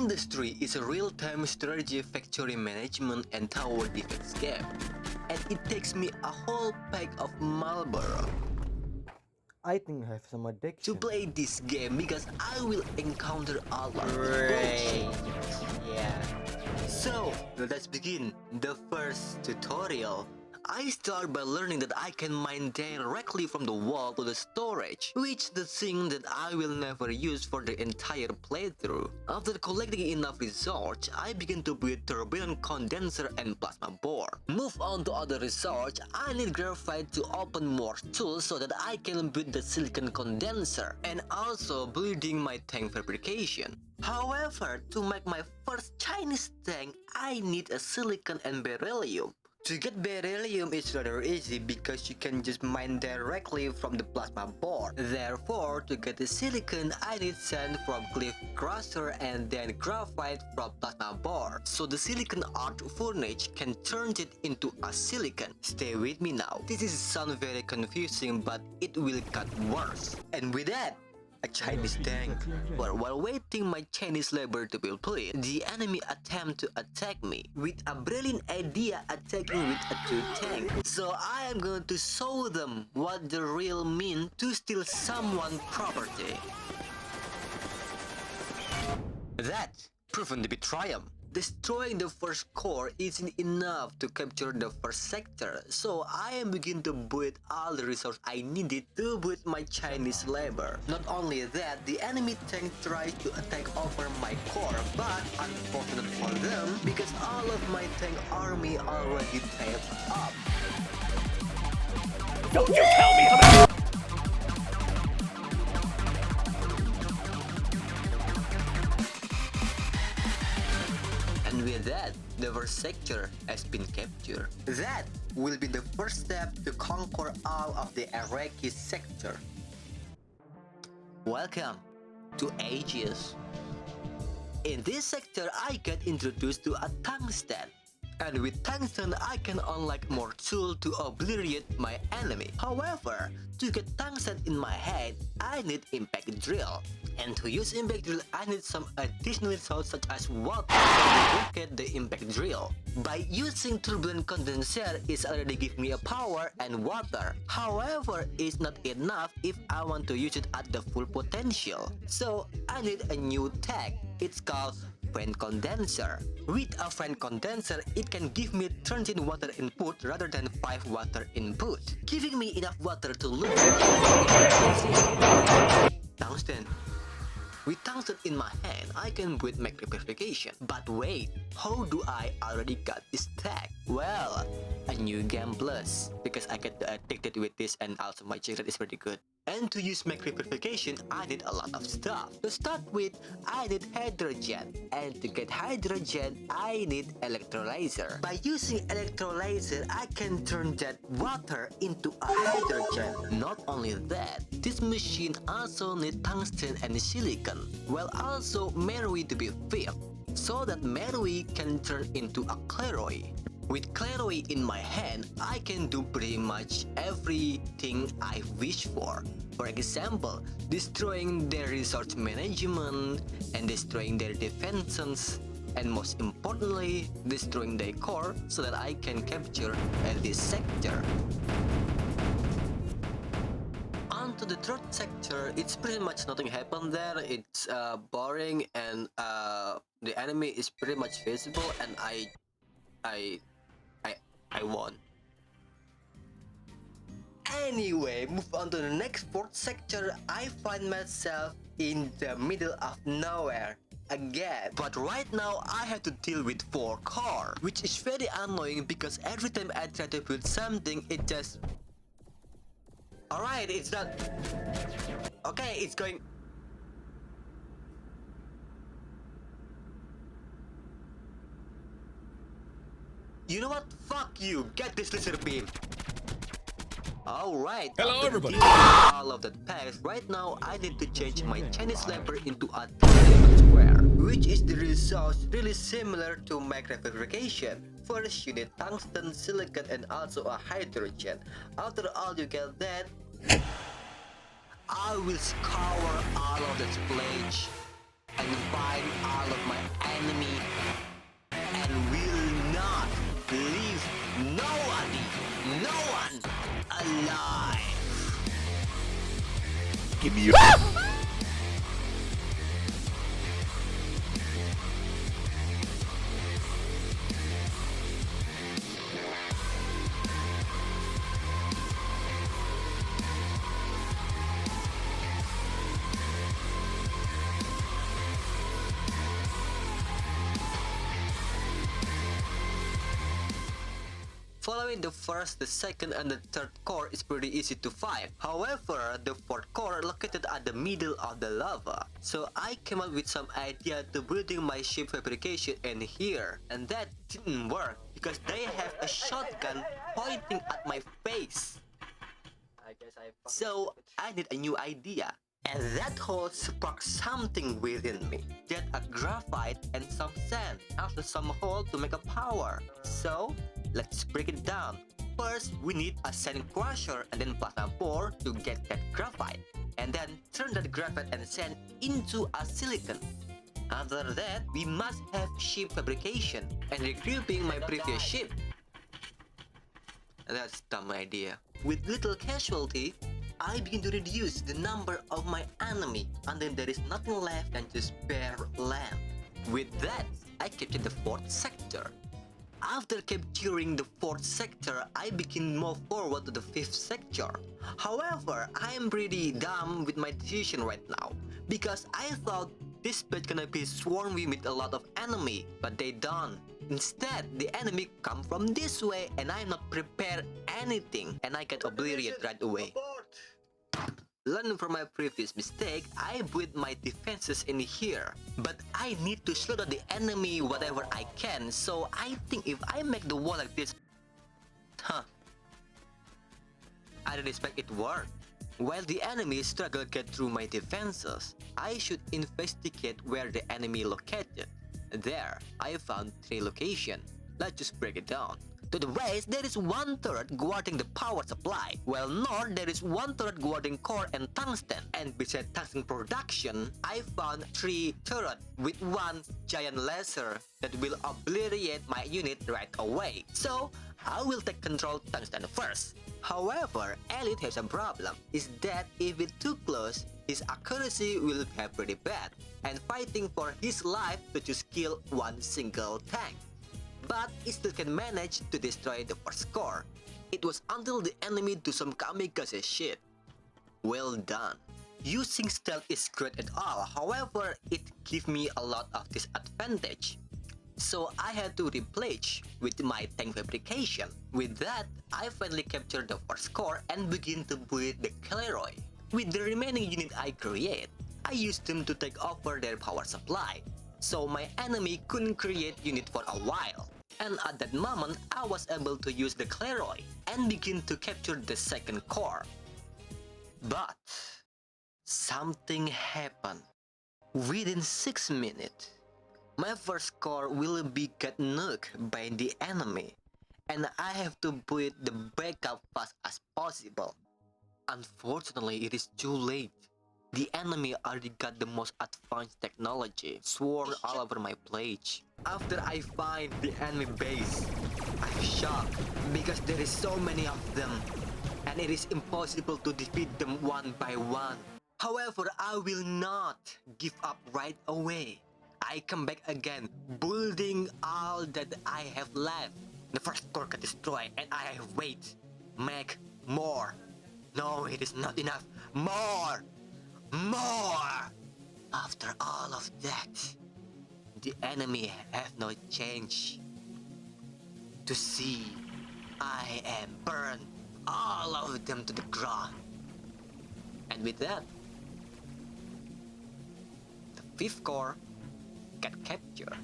Industry is a real-time strategy factory management and tower defense game, and it takes me a whole pack of Marlboro I think I have some to addiction. play this game because I will encounter a lot of Great. bullshit. Yeah. So, let's begin the first tutorial. I start by learning that I can mine directly from the wall to the storage, which the thing that I will never use for the entire playthrough. After collecting enough research, I begin to build turbine condenser and plasma bore. Move on to other research, I need graphite to open more tools so that I can build the silicon condenser, and also building my tank fabrication. However, to make my first Chinese tank, I need a silicon and beryllium. To get beryllium is rather easy because you can just mine directly from the plasma bore. Therefore, to get the silicon, I need sand from cliff crusher and then graphite from plasma bore. So the silicon arc furnace can turn it into a silicon. Stay with me now. This is sound very confusing, but it will get worse. And with that, a Chinese tank. But while waiting my Chinese labor to be complete, the enemy attempt to attack me with a brilliant idea attacking with a true tank. So I am going to show them what the real mean to steal someone's property. That proven to be triumph. Destroying the first core isn't enough to capture the first sector, so I am beginning to build all the resources I needed to build my Chinese labor. Not only that, the enemy tank tries to attack over my core, but unfortunate for them, because all of my tank army already tapped up. Don't you tell me about. And with that, the first sector has been captured. That will be the first step to conquer all of the Iraqi sector. Welcome to EAZY. In this sector, I get introduced to a tungsten. And with tungsten, I can unlock more tools to obliterate my enemy. However, to get tungsten in my head, I need impact drill. And to use impact drill, I need some additional resources such as water to get the impact drill. By using turbulent condenser, it already gives me a power and water. However, it's not enough if I want to use it at the full potential. So I need a new tech. It's called fan condenser. With a fan condenser, it can give me 13 water input rather than 5 water input, giving me enough water to look tungsten. With tungsten in my hand, I can build magnet purification. But wait, how do I already got this tag? Well, a new game plus, because I get addicted with this and also my children is pretty good. And to use magnet purification, I need a lot of stuff. To start with, I need hydrogen. And to get hydrogen, I need electrolyzer. By using electrolyzer, I can turn that water into a hydrogen. Not only that, this machine also needs tungsten and silicon, while also mercury to be filled, so that mercury can turn into a cleroy. With cleroy in my hand, I can do pretty much everything I wish for. For example, destroying their resource management and destroying their defenses, and most importantly, destroying their core so that I can capture this sector. On to the third sector, it's pretty much nothing happened there. It's boring and the enemy is pretty much visible, and I won. Anyway, move on to the next fourth sector. I find myself in the middle of nowhere again. But right now, I have to deal with 4 core, which is very annoying because every time I try to build something, it just... Alright, it's done. Okay, it's going... You know what? Fuck you! Get this laser beam! Alright, Hello, everybody. all of that passed, right now I need to change my Chinese labor into a diamond square, which is the resource really similar to magnet fabrication. First, you need tungsten, silicon, and also a hydrogen. After all you get that, I will scour all of this place and find all of my fucking you. Following the first, the second, and the third core is pretty easy to find. However, the fourth core located at the middle of the lava. So I came up with some idea to building my ship fabrication in here. And that didn't work because they have a shotgun pointing at my face. So I need a new idea. And that hole sparked something within me. Get a graphite and some sand, after some hole to make a power. So let's break it down. First, we need a sand crusher and then plasma bore to get that graphite. And then turn that graphite and sand into a silicon. After that, we must have ship fabrication and regrouping my previous ship. That's a dumb idea. With little casualty, I begin to reduce the number of my enemy until there is nothing left than just bare land. With that, I captured the fourth sector. After capturing the fourth sector, I begin to move forward to the fifth sector. However, I am pretty dumb with my decision right now because I thought this bed gonna be swarming with a lot of enemy, but they don't. Instead, the enemy come from this way and I'm not prepared anything and I get obliterated right away. Learning from my previous mistake, I built my defenses in here. But I need to slow down the enemy whatever I can, so I think if I make the wall like this... I didn't expect it worked. While the enemy struggle get through my defenses, I should investigate where the enemy located. There, I found 3 locations. Let's just break it down. To the west, there is 1 turret guarding the power supply, while north there is 1 turret guarding core and tungsten. And beside tungsten production, I found 3 turrets with 1 giant laser that will obliterate my unit right away. So, I will take control tungsten first. However, Elite has a problem, is that if it's too close, his accuracy will be pretty bad, and fighting for his life to just kill 1 single tank. But it still can manage to destroy the first core. It was until the enemy do some kamikaze shit. Well done. Using stealth is great at all, however, it gives me a lot of disadvantage. So I had to replace with my tank fabrication. With that, I finally captured the first core and begin to build the Cleroy. With the remaining unit I create, I used them to take over their power supply. So my enemy couldn't create unit for a while. And at that moment, I was able to use the Cleroy and begin to capture the second core. But something happened. Within 6 minutes, my first core will be get nuked by the enemy, and I have to build the backup fast as possible. Unfortunately, it is too late. The enemy already got the most advanced technology swarmed all over my place. After I find the enemy base, I'm shocked because there is so many of them, and it is impossible to defeat them one by one. However, I will not give up right away. I come back again, building all that I have left. The first core got destroyed and I wait. Make more. No, it is not enough. More! More! After all of that, the enemy have no change. To see, I am burned all of them to the ground. And with that, the 5th core got captured.